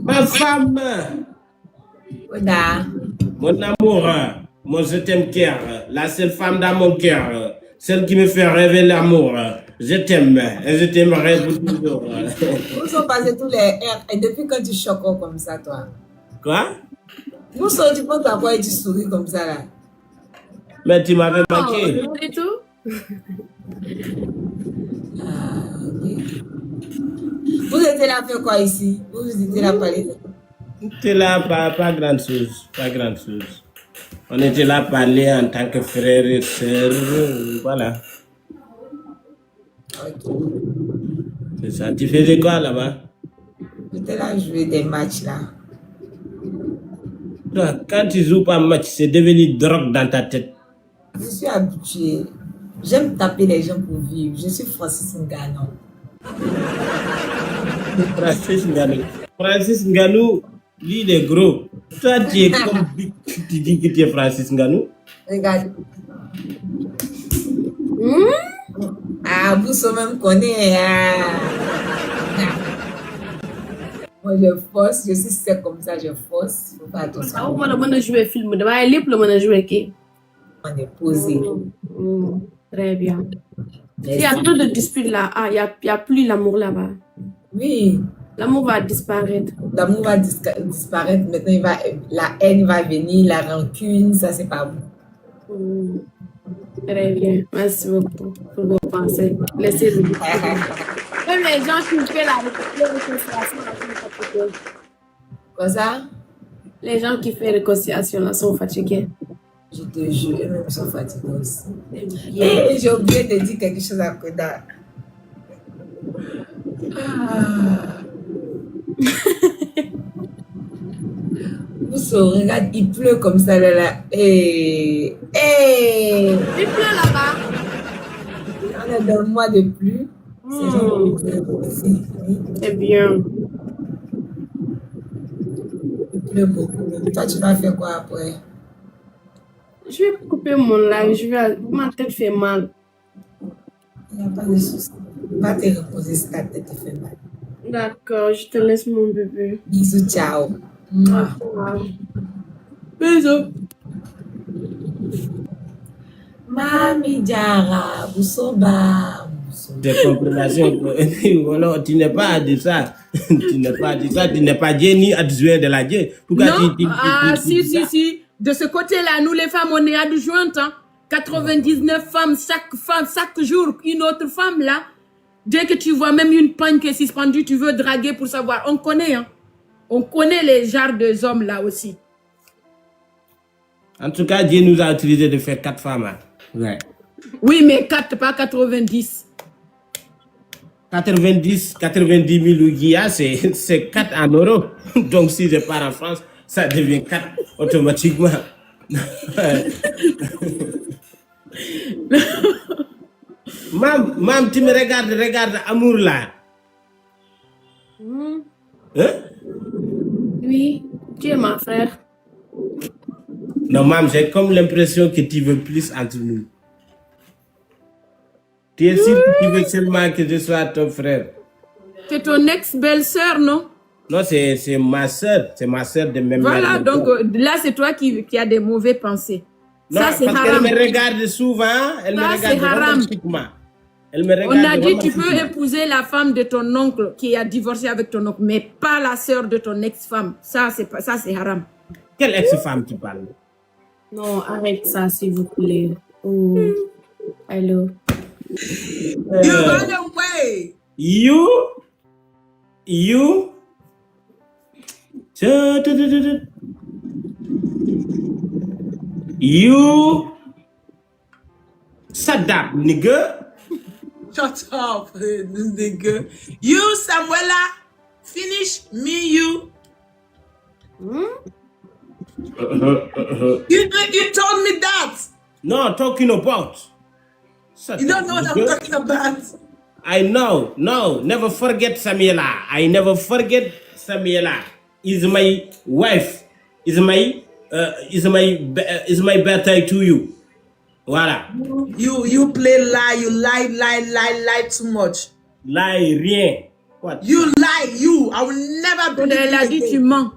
Ma femme, Oda. mon amour, mon je t'aime cœur, la seule femme dans mon cœur, celle qui me fait rêver l'amour. Je t'aime et je t'aimerai pour toujours. Où sont passés tous les airs? Et depuis quand tu choques comme ça, toi? Quoi? Où sont tu penses avoir et tu souris comme ça là? Mais tu m'avais Non, manqué. pas du tout. Ah, ok. Vous étiez là faire quoi ici? Vous étiez là parler. Tu es là, pas grand chose, pas grand chose. On était là parler en tant que frères et sœurs, voilà. Ok. C'est ça. Tu faisais quoi là-bas? J'étais là jouer des matchs là. Toi, quand tu joues pas match, c'est devenu drogue dans ta tête. Je suis habituée. J'aime taper les gens pour vivre. Je suis Francis Ngannou. Francis Ngannou. Francis Ngannou, lui, il est gros. Toi, tu es comme Big. Tu dis que tu es Francis Ngannou. Regarde. Ah, vous même connaît. Moi, je force. Je suis sec comme ça, je force. Faut pas attention. Ah, on a joué film. On a joué qui? On est posé. Très bien. Il y a trop de disputes là. Ah, il y a plus l'amour là-bas. Oui. L'amour va disparaître. L'amour va disparaître. Maintenant, la haine va venir, la rancune, ça, c'est pas bon. Très bien. Merci beaucoup pour vos pensées. Laissez-le. Même les gens qui font la réconciliation là sont fatigués. Quoi ça? Les gens qui font la réconciliation là sont fatigués. Je te jure, eux-mêmes sont fatigués aussi. Et j'ai oublié de dire quelque chose à Koda. Vous saurez, regarde, il pleut comme ça là. Il pleut là-bas. On est dans le mois de pluie. C'est bien. Il pleut beaucoup. Toi, tu vas faire quoi après? Je vais couper mon live. Ma tête fait mal. Il n'y a pas de souci. Va te reposer si ta tête te fait mal. D'accord, je te laisse mon bébé. Bisous, ciao. Bisous. Mami Diara, Boussoba. Des complications. Voilà, tu n'es pas à dire ça. Tu n'es pas à dire ça. Tu n'es pas Dieu ni adjoint de la Dieu. Pourquoi Non, tu dis ça? si. De ce côté-là, nous les femmes, on est adjointes. Hein? 99 femmes, chaque jour, une autre femme là. Dès que tu vois même une panne qui est suspendue, tu veux draguer pour savoir. On connaît, hein. On connaît les genres de hommes là aussi. En tout cas, Dieu nous a utilisé de faire 4 femmes. Hein. Ouais. Oui, mais 4, pas 90. 90 000 ouguias, c'est 4 en euros. Donc, si je pars en France, ça devient 4 automatiquement. Mam, tu me regarde Amour là. Hein? Oui, tu es ma frère. Non, mam, j'ai comme l'impression que tu veux plus entre nous. Tu es sûr que tu veux seulement que je sois ton frère? C'est ton ex-belle-sœur, non? Non, c'est ma soeur. C'est ma soeur de même Voilà, mère. donc là, c'est toi qui as des mauvais pensées. Non, Ça, c'est parce haram. qu'elle me regarde souvent. Elle Ça, me c'est regarde haram. romantiquement. Elle me regarde On a dit tu peux romantiquement. épouser la femme de ton oncle qui a divorcé avec ton oncle, mais pas la sœur de ton ex-femme. Ça, c'est haram. Quelle ex-femme tu parles? Non, arrête ça, s'il vous plaît. Oh, hello. You run away. You. You. Shut up, nigga. Shut up, nigga. You, Samuela, finish me, you. You told me that. No, talking about. Shut You don't up, know what I'm nigga. talking about. I know. No, never forget Samuela. I never forget Samuela. Is my wife. Is my birthday to you. Voilà. You play lie. You lie too much. Lie, rien. What? You lie, you. I will never believe Elle you a dit tu again. mens.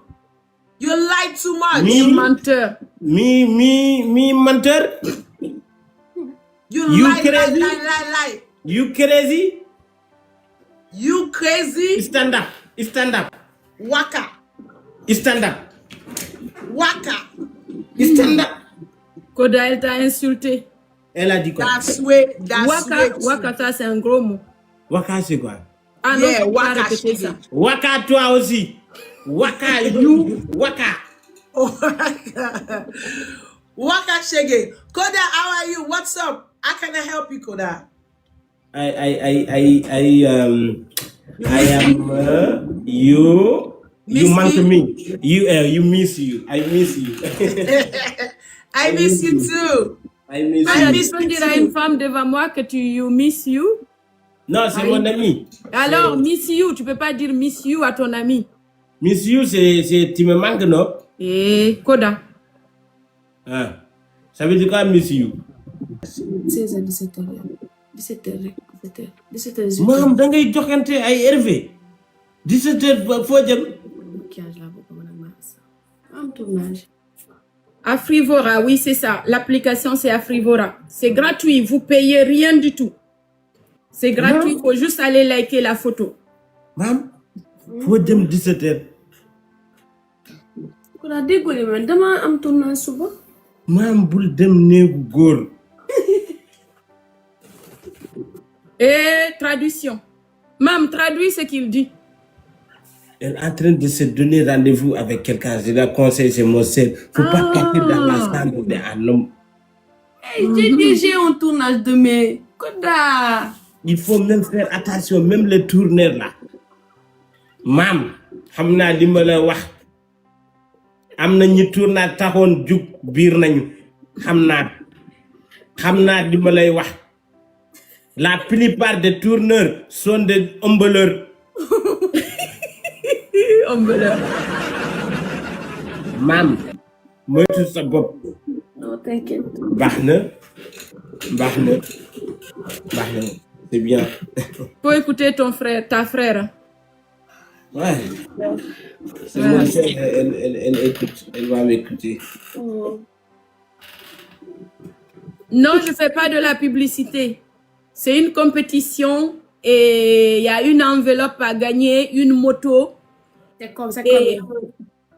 You lie too much. Me? Menteur. Me menteur? You You lie, lie, crazy? lie. You crazy? You crazy? Stand up. Waka. Stand up. Waka. Stand up. Koda, elle t'a insulté. Elle a dit quoi? That's way. That's way. Waka, ça c'est un gros mot. Waka, c'est quoi? Ah non, Yeah, tu peux pas waka répéter shiggy. ça. Waka, toi aussi. Waka, you. Waka. Waka Shege. Koda, how are you? What's up? How can I help you, Koda? I am you. Miss You manque me? me. You miss you. I miss you. I miss you too. I miss I you. miss Tu peux dire à une femme devant moi que you miss you. Non, c'est mon ami. Alors, miss you, tu peux pas dire miss you à ton ami. Miss you, c'est tu me manques, non? Et Koda. Ah. Ça veut dire quoi, miss you? 16 à 17h. 17h. Maam, da ngay joxante ay Hervé. 17h foo jëm? Maquillage là, beaucoup de masse. Un tournage. Afrivora, oui, c'est ça. L'application, c'est Afrivora. C'est gratuit, vous payez rien du tout. C'est gratuit, il faut juste aller liker la photo. Maam, foo jëm 17h? Ko la déggoo man dama am tournage suba. Maam, bul dem néegu góor. Et traduction. Mam, traduis ce qu'il dit. Elle est en train de se donner rendez-vous avec quelqu'un. Je la conseille, c'est mon seul. Faut pas partir dans la chambre d'un homme. Hey, j'ai dit j'ai un tournage demain. Koda. Il faut même faire attention, même les tourneurs là. Maam, xam naa li ma la wax. Am na ñu tournage taxoon jug biir nañu. Xam naa li ma lay wax. La plupart des tourneurs sont des embelleurs. Embelleur. Maam, moytu sa bopp. Non, t'inquiète. Baax na. C'est bien. Faut écouter ton frère, ta frère. Ouais. C'est mon frère, elle écoute. Elle va m'écouter. Non, je fais pas de la publicité. C'est une compétition et il y a une enveloppe à gagner, une moto. C'est comme ça Et, comme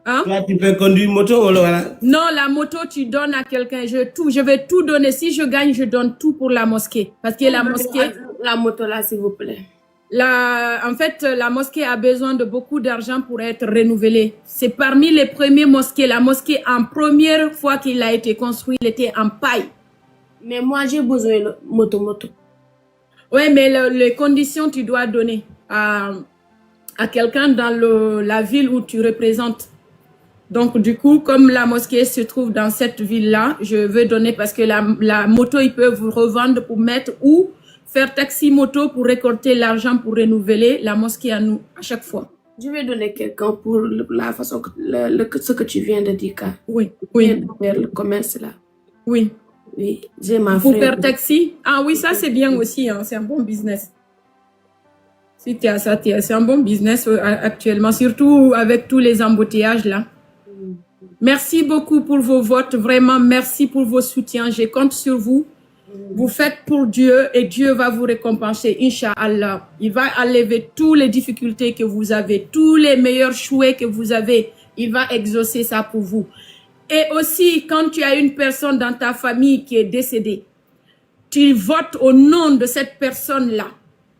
hein? Toi, tu peux conduire moto ou voilà? Non, la moto, tu donnes à quelqu'un. Je vais tout donner. Si je gagne, je donne tout pour la mosquée. Parce que la mosquée, la moto là, s'il vous plaît. en fait, la mosquée a besoin de beaucoup d'argent pour être renouvelée. C'est parmi les premiers mosquées. La mosquée, en première fois qu'il a été construit, il était en paille. Mais moi, j'ai besoin de moto. Oui, mais les conditions, tu dois donner à quelqu'un dans la ville où tu représentes. Donc, du coup, comme la mosquée se trouve dans cette ville-là, je veux donner parce que la moto, ils peuvent vous revendre pour mettre ou faire taxi-moto pour récolter l'argent pour renouveler la mosquée à nous, à chaque fois. Je vais donner quelqu'un pour la façon que ce que tu viens de dire. Oui, Oui. oui, Faire le commerce là. oui. Oui, j'ai ma Pour frère. faire taxi. Ah oui, ça c'est bien aussi, hein. C'est un bon business. Si tu as ça, c'est un bon business actuellement, surtout avec tous les embouteillages là. Merci beaucoup pour vos votes, vraiment merci pour vos soutiens, je compte sur vous. Vous faites pour Dieu et Dieu va vous récompenser, Inch'Allah. Il va enlever toutes les difficultés que vous avez, tous les meilleurs souhaits que vous avez. Il va exaucer ça pour vous. Et aussi, quand tu as une personne dans ta famille qui est décédée, tu votes au nom de cette personne-là.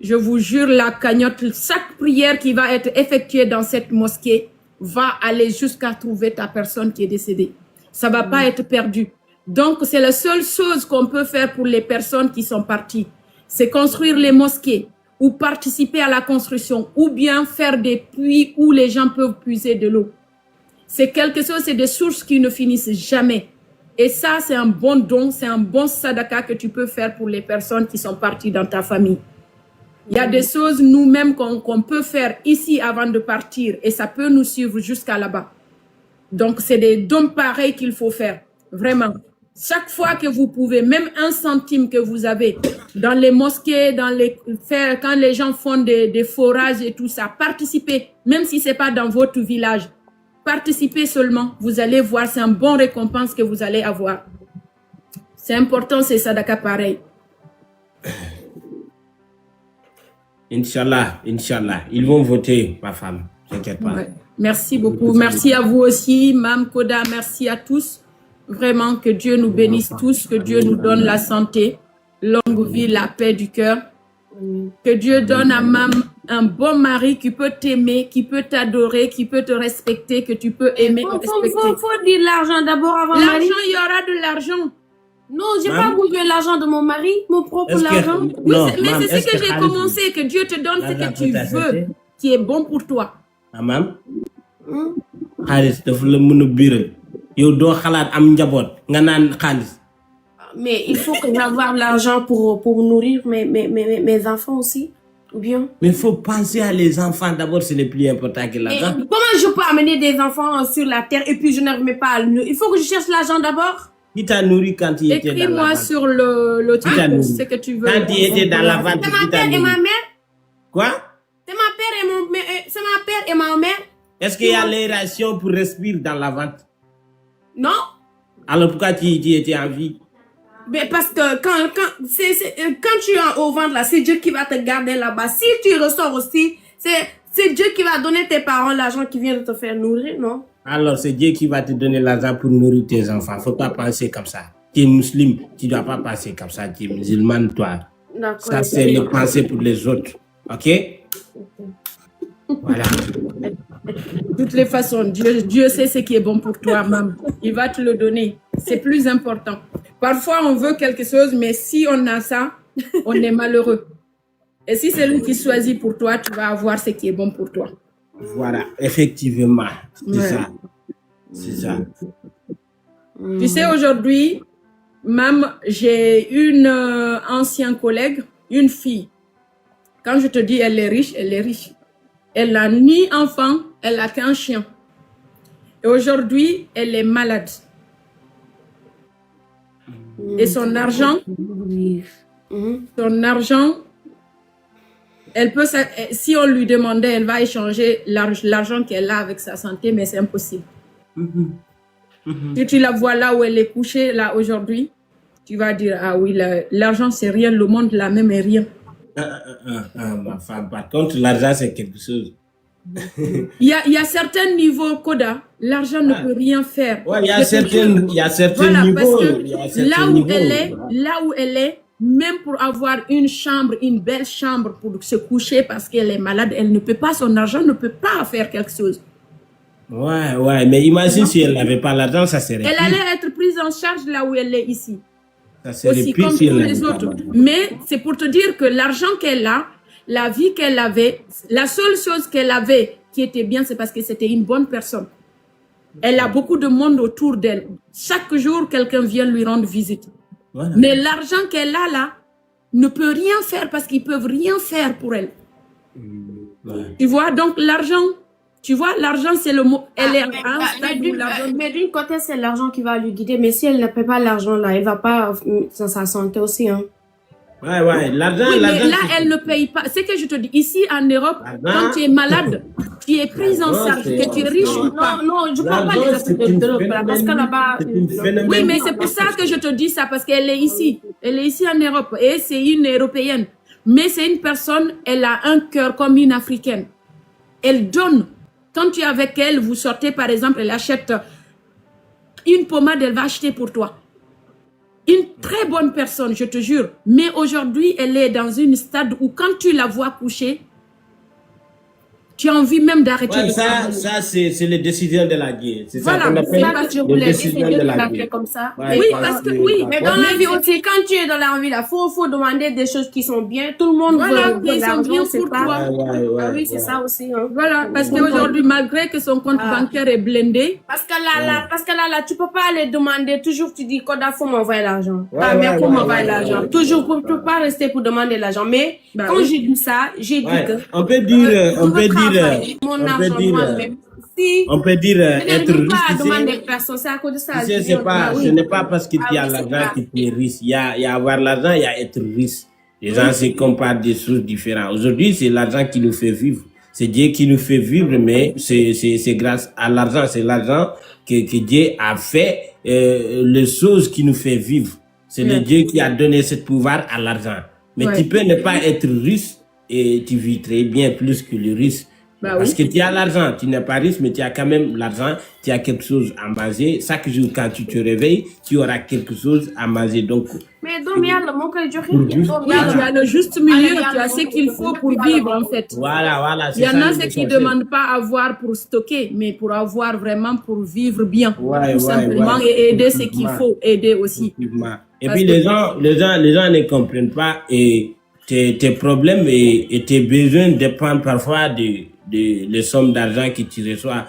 Je vous jure, la cagnotte, chaque prière qui va être effectuée dans cette mosquée va aller jusqu'à trouver ta personne qui est décédée. Ça va pas être perdu. Donc, c'est la seule chose qu'on peut faire pour les personnes qui sont parties. C'est construire les mosquées ou participer à la construction ou bien faire des puits où les gens peuvent puiser de l'eau. C'est quelque chose, c'est des sources qui ne finissent jamais. Et ça, c'est un bon don, c'est un bon sadaka que tu peux faire pour les personnes qui sont parties dans ta famille. Il y a des choses nous-mêmes qu'on peut faire ici avant de partir et ça peut nous suivre jusqu'à là-bas. Donc, c'est des dons pareils qu'il faut faire. Vraiment. Chaque fois que vous pouvez, même 1 centime que vous avez, dans les mosquées, quand les gens font des forages et tout ça, participez, même si c'est pas dans votre village. Participez seulement, vous allez voir, c'est un bon récompense que vous allez avoir. C'est important, c'est sadaka pareil. Inch'Allah, Inch'Allah. Ils vont voter, ma femme. T'inquiète pas. Ouais. Merci beaucoup. Merci à vous aussi, Mme Koda. Merci à tous. Vraiment, que Dieu nous bénisse tous, que Dieu nous donne la santé, longue vie, la paix du cœur. Que Dieu donne à Mam un bon mari qui peut t'aimer, qui peut t'adorer, qui peut te respecter, que tu peux aimer et respecter. Faut dire l'argent d'abord avant mari. L'argent, il y aura de l'argent. Non, j'ai pas besoin de l'argent de mon mari, mon propre argent. Oui, Non, mais Mam, c'est ce est-ce que que j'ai Khalid- commencé, que Dieu te donne ce que tu veux, qui est bon pour toi. ah maam xaalis dafa la mën a biiral yow doo xalaat am njaboot nga naan xaalis. Mais il faut que j'avoir l'argent pour nourrir mes enfants aussi, ou bien. Mais il faut penser à les enfants d'abord, c'est le plus important que Et l'argent. comment je peux amener des enfants sur la terre et puis je n'arrive pas à le nourrir? Il faut que je cherche l'argent d'abord. Qui t'a nourri quand il était dans la Écris-moi vente? sur le Qui t'a truc, nourri? ce que tu veux. Quand il était dans la vente, C'est qui ma t'a père et nourri? ma mère. Quoi? C'est ma père et c'est ma père et ma mère. Est-ce qu'il y a l'aération pour respirer dans la vente? Non? Alors pourquoi tu étais en vie? Mais parce que quand tu es au ventre là, c'est Dieu qui va te garder là-bas. Si tu ressors aussi, c'est Dieu qui va donner tes parents l'argent qui vient de te faire nourrir, non? Alors c'est Dieu qui va te donner l'argent pour nourrir tes enfants. Faut pas penser comme ça. Tu es musulman, tu dois pas penser comme ça. Tu es musulman, toi. D'accord. Ça, c'est le penser pour les autres. OK? Voilà. De toutes les façons, Dieu sait ce qui est bon pour toi, maman. Il va te le donner. C'est plus important. Parfois, on veut quelque chose, mais si on a ça, on est malheureux. Et si c'est lui qui choisit pour toi, tu vas avoir ce qui est bon pour toi. Voilà, effectivement. C'est Ouais. ça. C'est ça. Tu sais, aujourd'hui, même, j'ai une ancienne collègue, une fille. Quand je te dis elle est riche, elle est riche. Elle n'a ni enfant, elle n'a qu'un chien. Et aujourd'hui, elle est malade. Et son argent, elle peut, si on lui demandait, elle va échanger l'argent qu'elle a avec sa santé, mais c'est impossible. Si tu la vois là où elle est couchée, là aujourd'hui, tu vas dire, ah oui, l'argent c'est rien, le monde là même est rien. Ma femme, par contre, l'argent c'est quelque chose. Il y a certains niveaux, Koda, l'argent ne peut rien faire. Ouais, il y a certains Voilà, niveaux. parce que Il y a certains là où niveaux. là où elle est, même pour avoir une chambre, une belle chambre pour se coucher parce qu'elle est malade, elle ne peut pas, son argent ne peut pas faire quelque chose. Ouais, mais imagine si elle n'avait pas l'argent, ça serait Elle pire. allait être prise en charge là où elle est ici. Ça serait Aussi pire comme si elle tous n'avait les pas autres. l'argent. Mais c'est pour te dire que l'argent qu'elle a, la vie qu'elle avait, la seule chose qu'elle avait qui était bien, c'est parce que c'était une bonne personne. Elle a beaucoup de monde autour d'elle. Chaque jour, quelqu'un vient lui rendre visite. Voilà. Mais l'argent qu'elle a là ne peut rien faire parce qu'ils peuvent rien faire pour elle. Ouais. Tu vois, donc l'argent, tu vois, l'argent c'est le mot. Elle est à un stade où l'argent. Mais d'une côté, c'est l'argent qui va lui guider. Mais si elle ne paie pas l'argent là, elle va pas dans sa santé aussi, hein. Ouais, l'argent, Oui, mais l'argent. là, elle ne paye pas. C'est que je te dis, ici en Europe, L'argent- quand tu es malade, tu es prise en L'argent, charge, c'est- que tu es riche ou pas. Non, je parle pas L'argent, des aspects c'est une de l'Europe, là, parce que phénomène- là-bas. c'est une phénomène- Oui, mais c'est pour ça que je te dis ça, parce qu'elle est ici. Elle est ici en Europe et c'est une Européenne. Mais c'est une personne, elle a un cœur comme une Africaine. Elle donne. Quand tu es avec elle, vous sortez par exemple, elle achète une pommade, elle va acheter pour toi. Une très bonne personne, je te jure. Mais aujourd'hui, elle est dans une stade où quand tu la vois coucher, tu as envie même d'arrêter Ouais, de ça, travailler. c'est les décisions de la guerre. C'est Voilà, ça qu'on c'est appelle pas que je les voulais dire, c'est décisions Dieu de qui la l'a fait guerre. comme ça. Ouais, Oui, voilà. parce que oui. Mais dans la vie aussi, quand tu es dans la vie là, faut demander des choses qui sont bien. Tout le monde Voilà, veut qui sont l'argent, bien c'est pour pas. toi. Ouais, Ah oui, c'est ça aussi. Hein. Voilà, parce qu'aujourd'hui, malgré que son compte bancaire est blindé, Parce que là, tu peux pas aller demander toujours. Tu dis Koda, faut m'envoyer l'argent. Ouais, Ta mère, ouais, faut ouais, m'envoyer ouais, l'argent. ouais. Toujours, tu peux pas rester pour demander l'argent. Mais Bah quand oui. j'ai dit ça, j'ai dit Ouais. que On peut dire, je veux travailler mon argent moi-même. Si on peut dire je être n'arrive pas à riche. demander personne, c'est à cause de ça. Tu sais, Je dis, ce n'est pas parce que tu Ah as oui, c'est l'argent ça. que tu es riche. Il y a avoir l'argent, il y a être riche. Les gens se comparent des choses différentes. Aujourd'hui, c'est l'argent qui nous fait vivre. C'est Dieu qui nous fait vivre, mais c'est grâce à l'argent. C'est l'argent que Dieu a fait les choses qui nous fait vivre. C'est le Dieu qui a donné ce pouvoir à l'argent. Mais tu peux ne pas être riche et tu vis très bien plus que le riche. Parce que tu as l'argent, tu n'es pas riche, mais tu as quand même l'argent, tu as quelque chose à manger. Chaque jour, quand tu te réveilles, tu auras quelque chose à manger. Donc, mais donc, il y a le mot que je tu as le juste milieu, tu as ce qu'il faut pour vivre, en fait. Voilà. Il y en a ceux qui ne demandent pas avoir pour stocker, mais pour avoir vraiment pour vivre bien. Tout simplement, et aider ce qu'il faut aider aussi. Et puis, les gens ne comprennent pas et tes problèmes et tes besoins dépendent parfois les sommes d'argent que tu reçois.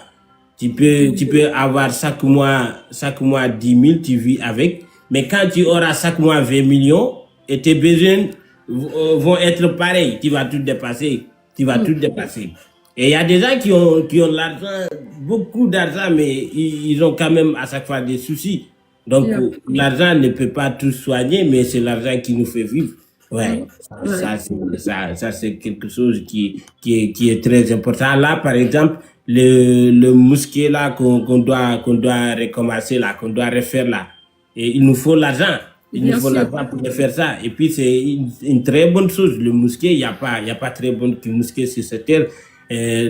Tu peux avoir chaque mois 10 000, tu vis avec. Mais quand tu auras chaque mois 20 millions et tes besoins vont être pareils, tu vas tout dépasser. Et il y a des gens qui ont l'argent, beaucoup d'argent, mais ils ont quand même à chaque fois des soucis. Donc, l'argent ne peut pas tout soigner, mais c'est l'argent qui nous fait vivre. Ça c'est quelque chose qui est très important. Là, par exemple, le mosquée là qu'on doit recommencer là, qu'on doit refaire là, et il nous faut l'argent. Il nous faut l'argent pour faire ça. Et puis c'est une très bonne chose. Le mosquée, il y a pas très bonne mosquée sur cette terre.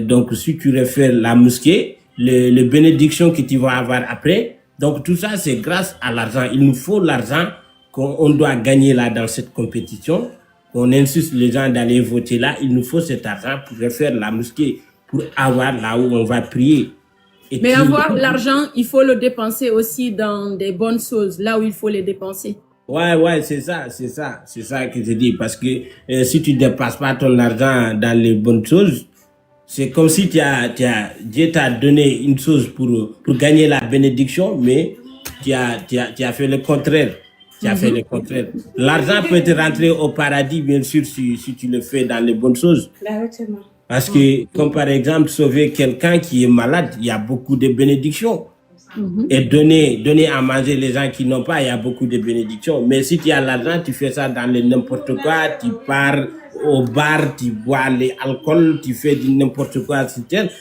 Donc si tu refais la mosquée, les bénédictions que tu vas avoir après, donc tout ça c'est grâce à l'argent. Il nous faut l'argent qu'on doit gagner là dans cette compétition. On insiste les gens d'aller voter là. Il nous faut cet argent pour refaire la mosquée, pour avoir là où on va prier. Mais avoir l'argent, il faut le dépenser aussi dans des bonnes choses, là où il faut les dépenser. Ouais, c'est ça que je dis. Parce que si tu dépenses pas ton argent dans les bonnes choses, c'est comme si Dieu t'a donné une chose pour gagner la bénédiction, mais tu as fait le contraire. L'argent peut te rentrer au paradis, bien sûr, si tu le fais dans les bonnes choses. Parce que, comme par exemple, sauver quelqu'un qui est malade, il y a beaucoup de bénédictions. Et donner à manger les gens qui n'ont pas, il y a beaucoup de bénédictions. Mais si tu as l'argent, tu fais ça dans n'importe quoi, tu pars au bar, tu bois l'alcool, tu fais n'importe quoi.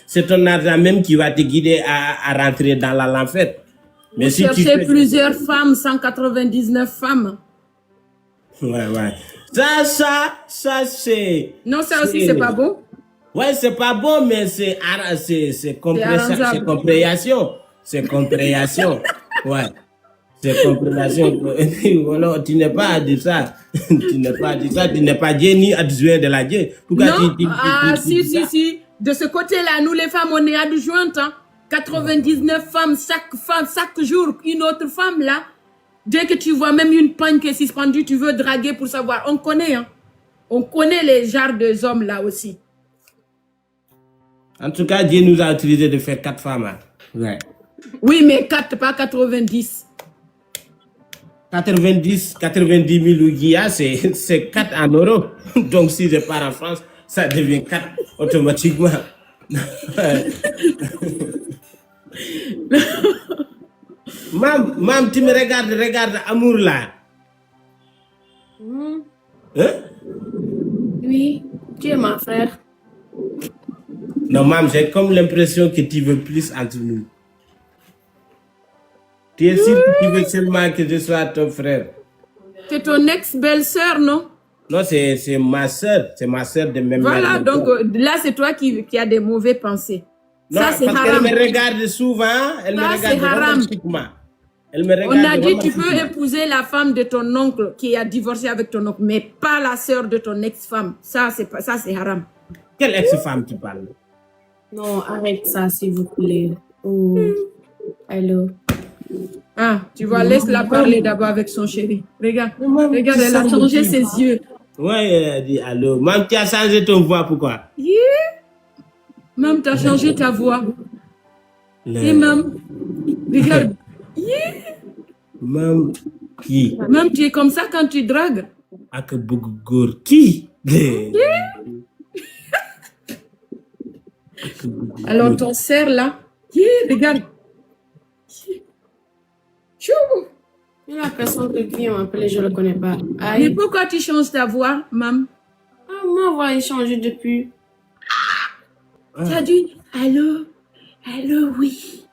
C'est ton argent même qui va te guider à rentrer dans l'enfer. Mais si tu fais plusieurs femmes, 199 femmes. Ouais. Ça c'est... Non, ça aussi, c'est pas bon. Ouais, c'est pas bon, mais c'est compréhension. C'est compréhension. Ouais. C'est compréhension. Non, tu n'es pas de ça. Tu n'es pas Dieu ni adjoint de la Dieu. Pourquoi non, si. De ce côté-là, nous les femmes, on est adjointes, hein. 99 femmes, chaque jour, une autre femme là. Dès que tu vois même une panne qui est suspendue, tu veux draguer pour savoir. On connaît, hein. On connaît les genres de hommes là aussi. En tout cas, Dieu nous a autorisé de faire 4 femmes. Hein. Ouais. Oui, mais 4, pas 90. 90 000 ouguias, c'est 4 en euros. Donc si je pars en France, ça devient 4 automatiquement. Mam, tu me regarde amour là. Hein? Oui, tu es ma frère. Non, mam, j'ai comme l'impression que tu veux plus entre nous. Tu es sûr que tu veux seulement que je sois ton frère? C'est ton ex-belle-sœur, non? Non, c'est ma soeur. C'est ma soeur de même. Voilà, donc là, c'est toi qui as des mauvais pensées. Non, ça, c'est parce haram. qu'elle me regarde souvent. Elle me regarde romantiquement. On a dit tu peux épouser la femme de ton oncle qui a divorcé avec ton oncle, mais pas la sœur de ton ex-femme. Ça, c'est haram. Quelle ex-femme tu parles? Non, arrête ça, s'il vous plaît. Oh, hello. Ah, tu vois, laisse-la parler d'abord avec son chéri. Regarde, elle a changé ses yeux. Ouais, elle a dit allô. Même tu as changé ton voix, pourquoi? Même tu as changé ta voix. Et même, regarde. Même qui? Même tu es comme ça quand tu dragues. Ak Bougour. Qui? Alors ton cerf là, regarde. Chou. Et la personne qui m'a appelé, je ne le connais pas. Mais Aïe. pourquoi tu changes ta voix, mam? Ah, moi, voilà, changé depuis. Tu as dit allô? Allô, oui.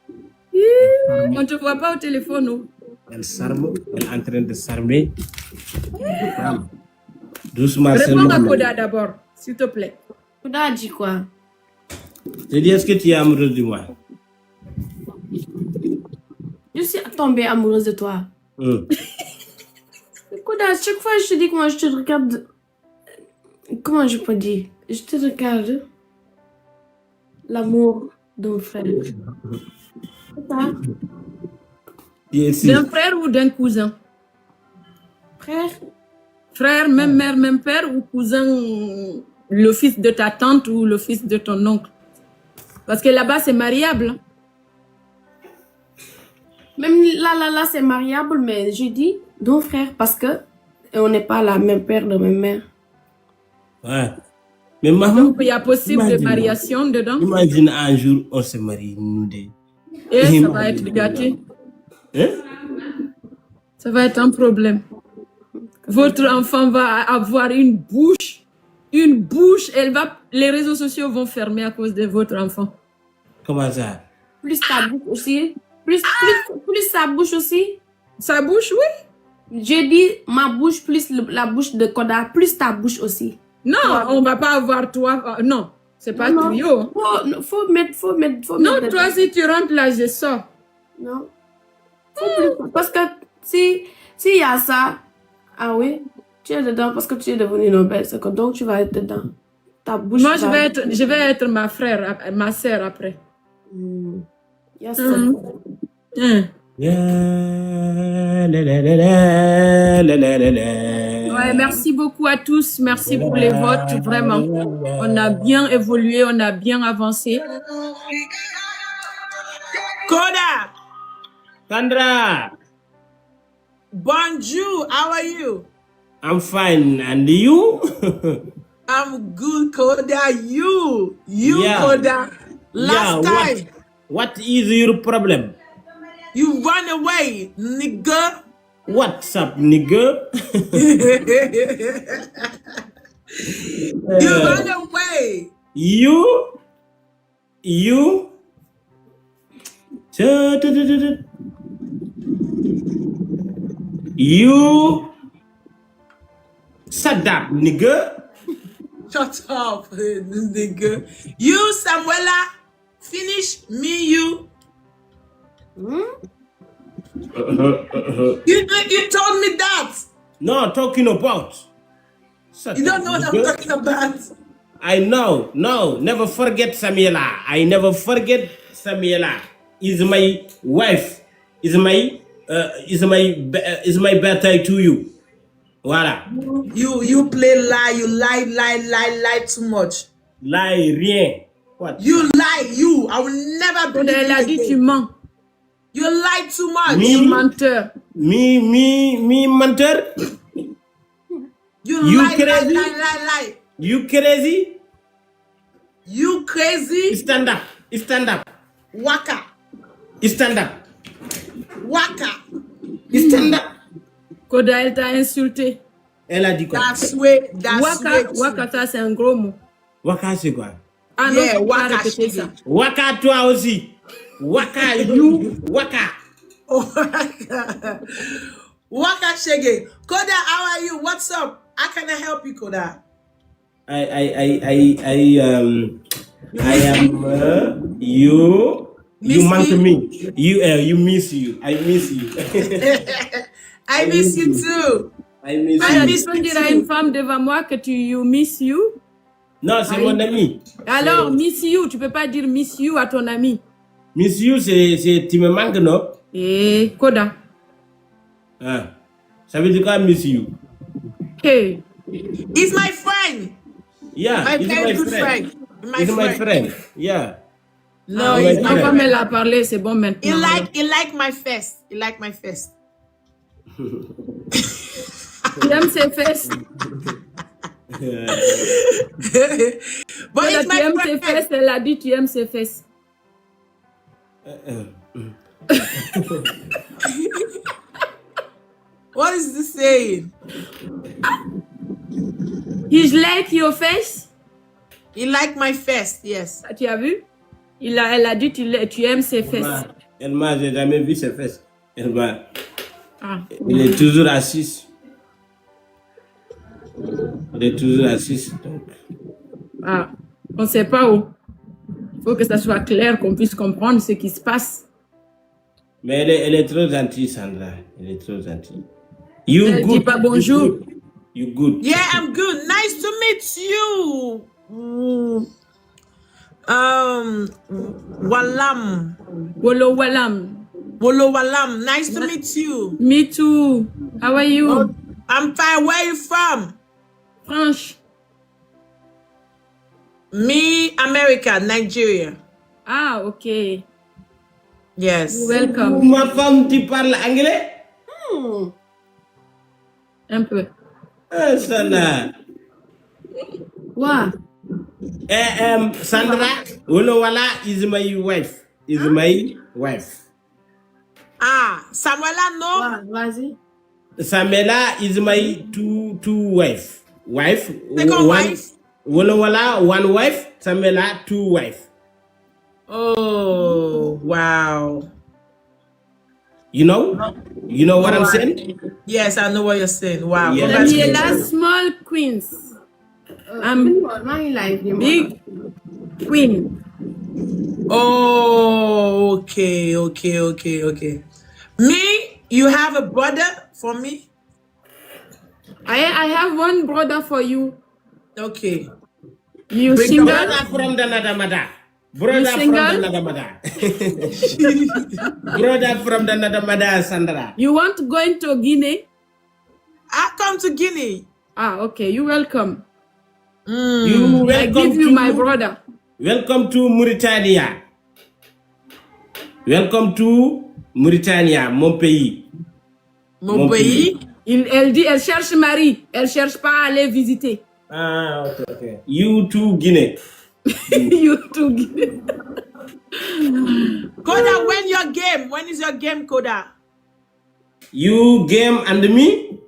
On ne te voit pas au téléphone, non? Elle s'arme, elle est en train de s'armer. Doucement, Réponds seulement. à Koda d'abord, s'il te plaît. Koda a dit quoi? Je dis, est-ce que tu es amoureuse de moi? Je suis tombée amoureuse de toi. Koda, chaque fois je te dis que moi je te regarde. Comment je peux dire? Je te regarde. L'amour d'un frère. C'est ça? Bien sûr. D'un frère ou d'un cousin? Frère? Frère, même mère, même père, ou cousin, le fils de ta tante ou le fils de ton oncle? Parce que là-bas, c'est mariable. Hein. Même là, c'est mariable, mais je dis d'un frère parce que on n'est pas la même père de même mère. Ouais. Mais maman, Donc, il y a possible de imagine, variation dedans. imagine un jour, on se marie, nous deux. Et ça va être gâté. Hein? Ça va être un problème. Votre enfant va avoir une bouche. Une bouche, les réseaux sociaux vont fermer à cause de votre enfant. Comment ça? Plus ta bouche aussi. Plus sa bouche aussi. Sa bouche, oui. J'ai dit ma bouche plus la bouche de Koda, plus ta bouche aussi. Non, on va pas avoir toi. Non, c'est pas Non. trio. Hein. Faut mettre. Non, toi, si tu rentres là, je sors. Non. Faut plus. Parce que si y a ça, ah oui, tu es dedans parce que tu es devenu Nobel. C'est que donc tu vas être dedans. Ta bouche. Moi, je vais être ma sœur après. Y a ça. Yeah, la, la, la, la, la, la, la, la. Ouais, merci beaucoup à tous. Merci pour les votes. Vraiment. On a bien évolué, on a bien avancé. Koda, Sandra, bonjour. How are you? I'm fine. And you? I'm good, Koda. You, Yeah. Koda. Last Yeah, time what is your problem? you run away, nigga. What's up, nigga? You run away. You? You? Shut up, nigga. Shut up, nigga. You, Samuela, finish me, you. You told me that. No, talking about. Shut You don't up, know what I'm nigga. talking about. I know. No, never forget Samuela. I never forget Samuela. Is my wife. Is my birthday to you. Voilà. You play lie. You lie too much. Lie, rien. What? You lie. You. I will never believe Elle a dit tu you. mens. You lie too much. Me? Tu menteur. Me, menteur? You You lie. crazy? You crazy? You crazy? Stand up. Stand up. Waka. Stand up. Waka. Stand up. Koda, elle t'a insulté. Elle a dit quoi? That's way. That's way. Waka, ça c'est un gros mot. Waka, c'est quoi? Ah non, Yeah, faut pas waka, répéter shiggy. ça. Waka, toi aussi. Waka, you. Waka. Waka Shege. Koda, how are you? What's up? How can I help you, Koda? I am you. Miss You manque me? me. You miss you. I miss you. I miss you too. I miss I you. miss Tu peux dire à une femme devant moi que you miss you. Non, c'est mon ami. Alors, miss you, tu peux pas dire miss you à ton ami. Miss you, c'est tu me manques, non? Et Koda. Ah. Ça veut dire quoi, miss you? Hey. He's my friend. Yeah, My he's very my good friend. friend. He's my friend. Yeah. No, Ah, he's my my friend. Comme elle a parlé, c'est bon He maintenant. like my face. He like my face. Tu aimes ses fesses. But Koda, it's tu my aimes ses friend. fesses, elle a dit tu aimes ses fesses. What is this saying? He's like your face. You like my face? Yes. Tu as vu? Elle a dit tu aimes ses fesses. J'ai jamais vu ses fesses. Il Ah. est toujours assis. Il est toujours assis. Donc. Ah. On ne sait pas où. Il faut que ça soit clair, qu'on puisse comprendre ce qui se passe. Mais elle est trop gentille, Sandra. Elle est trop gentille. You Elle good. dit pas bonjour. You good. Yeah, I'm good. Nice to meet you. Walam. Wolo walam. Wolo Walam. Nice to meet you. Me too. How are you? I'm fine. Where you from? Franche. Me, America, Nigeria. Ah, ok. Yes. Welcome. Ma femme, tu parles anglais? Un peu. Ah, Sandra. Wow. Sandra, Olowala is my wife. Is my wife. Ah, Samuela, no? Wow, vas-y. Samela is my two wife. Wife. Second wife? Olowala, one wife. Samela, two wife. Oh, wow. You know? You know what I'm saying? Yes, I know what you're saying. Wow. Yeah. Congratulations. Daniela Small Queens. My life. Big Queen. Oh, okay. Me, you have a brother for me? I have one brother for you. Okay. You single? Brother from the Nadamada. Brother from single? the Nadamada. Brother from the Nadamada, Sandra. You want to go into Guinea? I come to Guinea. Ah, okay. You welcome. You I give you my brother. Welcome to Mauritania. Welcome to Mauritania, mon pays. Mon pays? Elle dit, elle cherche mari. Elle cherche pas à aller visiter. Ah, okay. You to Guinea. You too, Guinea. Koda, when your game? When is your game, Koda? You game and me?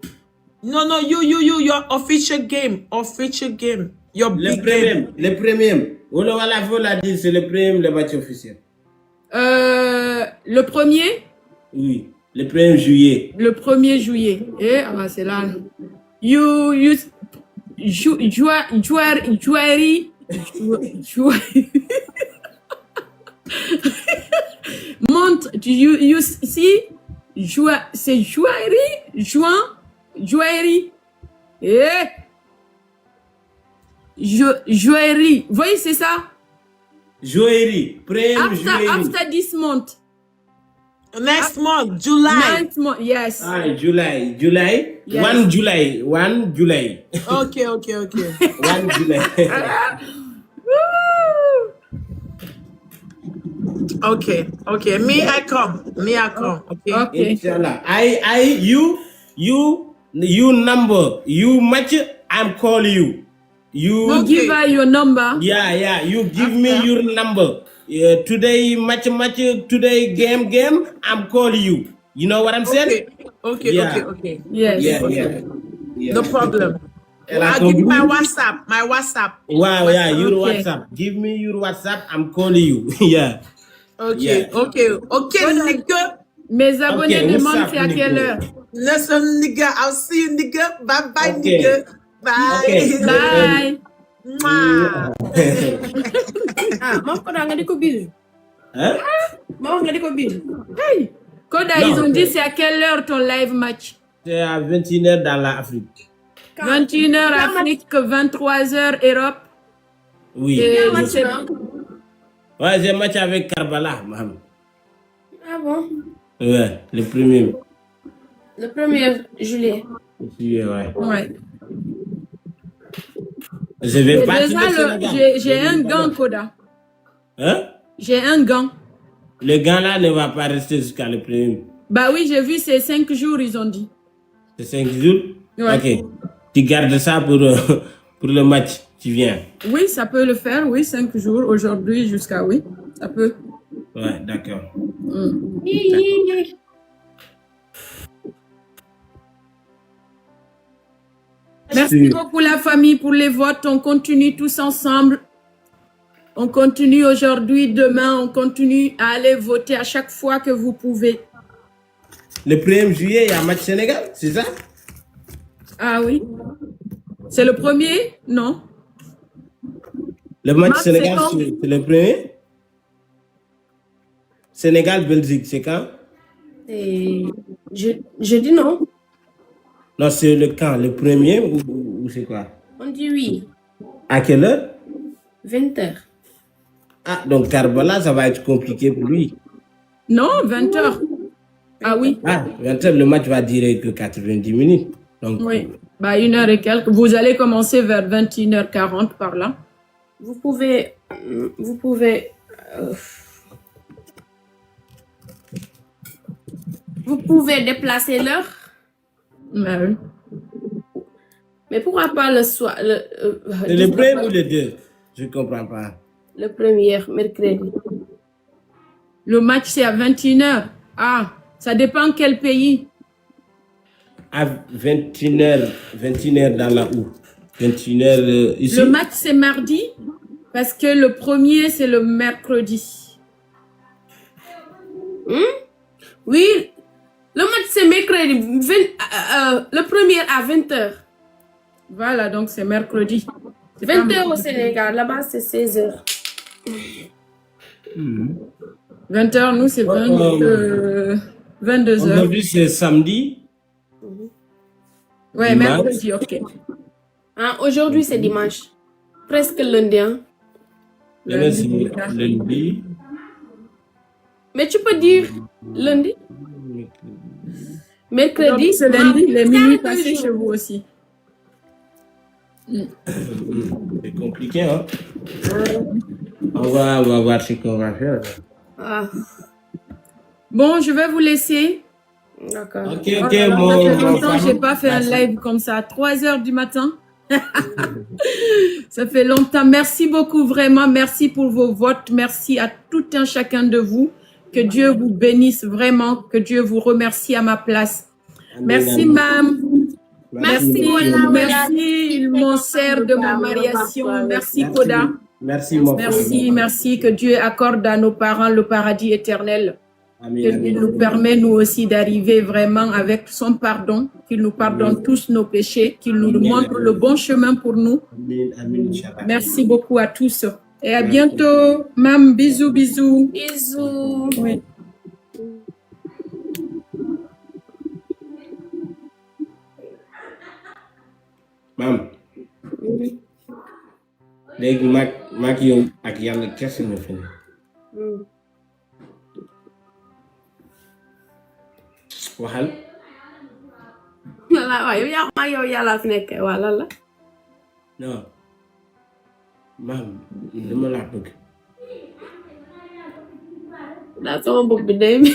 No, you, your official game. Your big game. Le premier. Olowala l'a dit, c'est le premier, le match officiel. Le premier? Oui, le 1er juillet. Le 1er juillet. Eh, ah, c'est là. Joaillerie. Monte, you see? C'est joaillerie. Eh? Joaillerie. Vous voyez, c'est ça? Joaillerie. Joaillerie. After this month. Next month, July. Next month, yes. Ah, July. Yes. 1 July. 1 July. Okay. 1 July. Woo! Okay. Me, I come. Okay. Okay. Inshallah. You number. You match, I'm call you. You You give her your number. Yeah. You give me your number. Today match. Today game. I'm call you. You know what I'm saying? Okay. Yeah. Okay. Yes. Yeah. No problem. And I'll give you my WhatsApp. Wow, yeah, your Okay. WhatsApp. Give me your WhatsApp. I'm calling you. Yeah. Okay, Yeah. okay, nigga. Mes abonnés Okay, what's demandent up, c'est à quelle Nico? heure. Listen, nigga. I'll see you, nigga. Bye, Okay. nigga. Bye. Okay. Bye. Mwah. Ah, maman, quand on a dit qu'on bise. Hein? Maman, on a dit qu'on bise. Hey. Koda, Non. ils ont dit c'est à quelle heure ton live match? C'est à 21h dans l'Afrique. 21h Afrique, 23h Europe. Oui. Et Quel match, c'est- là? Ouais, j'ai match avec Karbala, maman. Ah bon? Ouais, le premier. Le 1er juillet. Ouais. Ouais. Je vais Et battre déjà, le Sénégal. j'ai un gant, Koda. Hein? J'ai un gant. Le gars là ne va pas rester jusqu'à le premier. Bah oui, j'ai vu, c'est 5 jours, ils ont dit. C'est 5 jours? Ouais. Ok. Tu gardes ça pour le match. Tu viens. Oui, ça peut le faire, oui, 5 jours, aujourd'hui jusqu'à, oui, ça peut. Ouais, d'accord. Merci sûr. beaucoup la famille pour les votes. On continue tous ensemble. On continue aujourd'hui, demain, on continue à aller voter à chaque fois que vous pouvez. Le 1er juillet, il y a match Sénégal, c'est ça? Ah oui. C'est le premier? Non. Le match Match, Sénégal, c'est quand? c'est le premier? Sénégal-Belgique, c'est quand? Et je dis non. Non, c'est le quand? Le premier ou c'est quoi? On dit oui. À quelle heure? 20h. Ah, donc Karbala, ça va être compliqué pour lui. Non, 20h. Ah oui. Ah, 20h, le match va durer que 90 minutes. Donc, Oui. Bah, 1h et quelques. Vous allez commencer vers 21h40 par là. Vous pouvez euh, vous pouvez déplacer l'heure, Ah oui. mais pourquoi pas le soir, c'est le premier ou le deux? Je ne comprends pas. le premier mercredi. Le match, c'est à 21h. Ah, ça dépend quel pays. À 21h dans la où? 21h ici? Le match, c'est mardi parce que le premier, c'est le mercredi. Oui, le match c'est mercredi, le premier à 20h. Voilà, donc c'est mercredi. C'est pas 20h au Sénégal, là-bas c'est 16h. 20h, nous, c'est 22h. Aujourd'hui, c'est samedi. Ouais, Dimanche. mercredi, ok. Hein, aujourd'hui c'est dimanche, presque lundi. Hein. Demain, c'est lundi. Mais tu peux dire lundi, mercredi, C'est lundi, les minuit deux passés jours. chez vous aussi. C'est compliqué, hein? On va voir ce qu'on va faire. Ah, Bon, je vais vous laisser. d'accord. Ok, Ça ok, fait mon longtemps que j'ai femme. pas fait un Merci. live comme ça, à 3h du matin. Ça fait longtemps. Merci beaucoup, vraiment. Merci pour vos votes. Merci à tout un chacun de vous. Que Dieu vous bénisse vraiment. Que Dieu vous remercie à ma place. Merci, Amen. Mam. Merci, beaucoup. merci, mon sœur de ma mariation. Merci, Koda. Merci, mon Merci, frère. merci. Que Dieu accorde à nos parents le paradis éternel. Amen, Qu'il amen. nous permet, nous aussi, d'arriver vraiment avec son pardon, qu'il nous pardonne tous nos péchés, qu'il nous montre le bon chemin pour nous. Amen, amen, Inch'Allah. Merci beaucoup à tous. Et à bientôt. Mam, bisous, bisous. Bisous. Oui. Maam. léegi maag yow ak yàlla kese nga fi ne. waxal. Voilà, waaw yow yaa maa yow yàlla fi nekk waa lan la. non maam dama laa bëgg. Daa sama bopp bi day mi.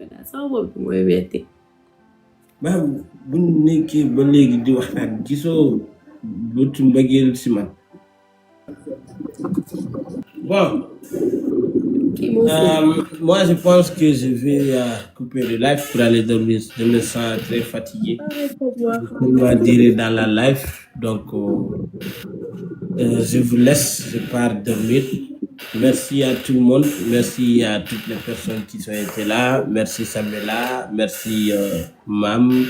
Daa sama bopp bi mooy metti. maam bu ñu nekkee ba léegi di waxtaan gisoo bëtu mbëggeel si man. bon. Kii moo fi. Moi, je pense que je vais couper le live pour aller dormir. Je me sens très fatigué. On va dire dans la live. Donc, je vous laisse. Je pars dormir. Merci à tout le monde. Merci à toutes les personnes qui sont été là. Merci Samela. Merci Mam.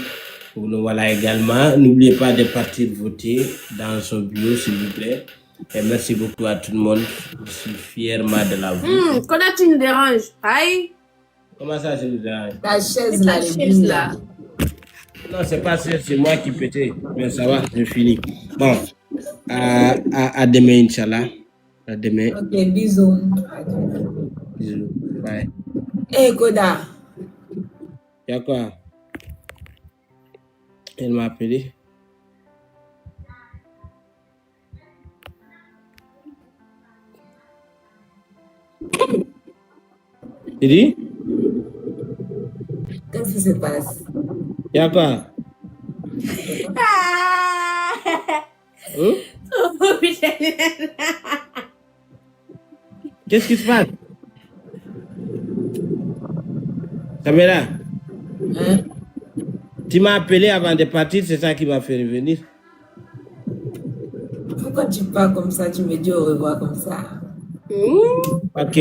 Voilà également. N'oubliez pas de partir voter dans son bureau, s'il vous plaît. Et merci beaucoup à tout le monde. Je suis fièrement de la vous. Koda, tu nous déranges. Aïe. Comment ça, je vous dérange? Ta chaise là, Ta les chaise, boules là. là. Non, c'est pas ça, c'est moi qui pétais. Mais ça va, je finis. Bon, à demain, Inch'Allah. À demain. Ok, bisous. Bisous. Bye. Hey, Koda. Y'a quoi? Elle m'a appelé. Tu dis? Qu'est-ce qui se passe? Y'a quoi? Hein? Qu'est-ce qui se passe? Samira? Hein? Tu m'as appelé avant de partir, c'est ça qui m'a fait revenir. Pourquoi tu parles comme ça? Tu me dis au revoir comme ça. Ok,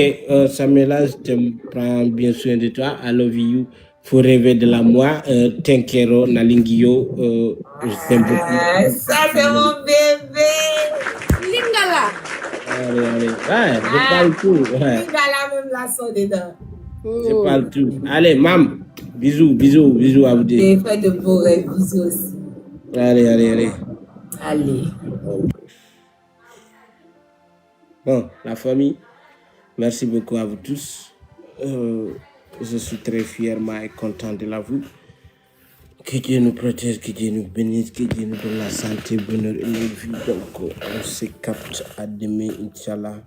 Samela, je te prends bien soin de toi. I love you. Faut rêver de la moi. Tenkero, Nalingio. Je t'aime beaucoup. Ah, ça, c'est mon bébé. Lingala. Allez. Ouais, je parle tout. Ouais, Il a la même laçon dedans. je parle tout. Allez, mam. Bisous à vous deux. Et fais de beaux rêves. Bisous aussi. Allez. Allez. Bon, la famille, merci beaucoup à vous tous. Je suis très fièrement et content de l'avouer. Que Dieu nous protège, que Dieu nous bénisse, que Dieu nous donne la santé, bonheur et une vie. Donc, on se capte à demain, Inch'Allah.